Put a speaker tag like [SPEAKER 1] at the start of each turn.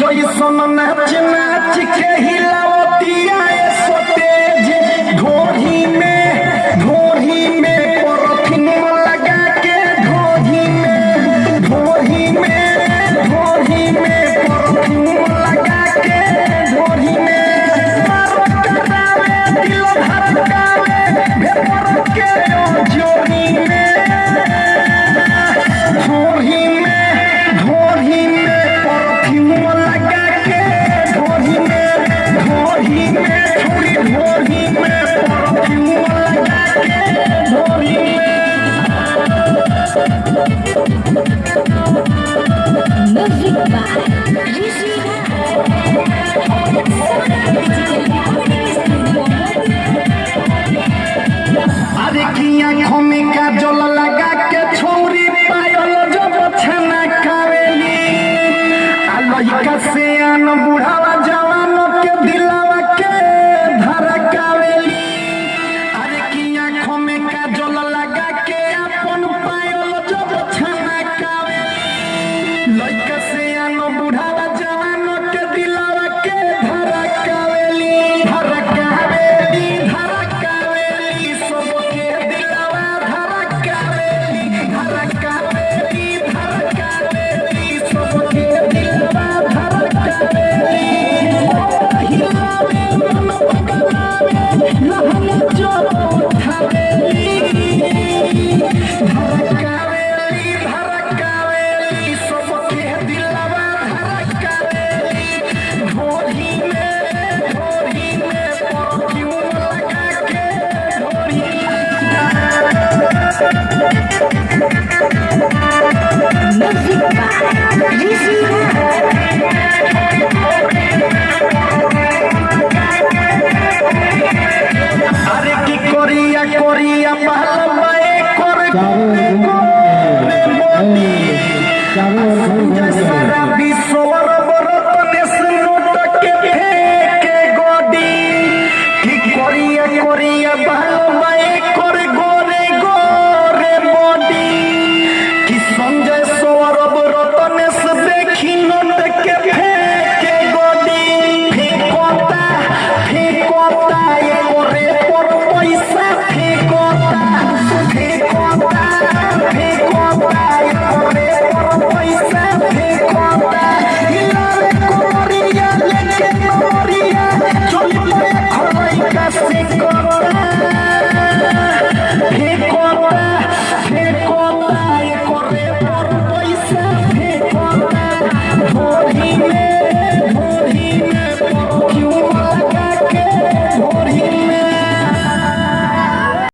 [SPEAKER 1] जैसन नाच नाच के हिलावतिया सतेज ढोरी में परफ्यूम लगा के ढोरी में परफ्यूम लगा के ढोरी में करावे दिल धड़कावे भेपर के जोरी में ढोरी में परफ्यूम लगा के ढोरी में परफ्यूम लगा के ढोरी में
[SPEAKER 2] Music by Rishi
[SPEAKER 1] अरे की आँखों में काजल लगा के छोरी पायल जब छना खावेली लइका से आन बुढ़ावा जवान के दिलावा के धड़कावेली अरे की आँखों में काजल लगा के अपन पायल जब छना खावेली लइका से आन बुढ़ावा जवान के दिलावा के धड़कावेली सबके दिलावा धड़कावेली सबके दिलावा धड़कावेली हिलावे मन पगलावे लहन जो उठावेली धड़कावेली सबके दिलावा धड़कावेली ढोरी में परफ्यूम लगा के ढोरी में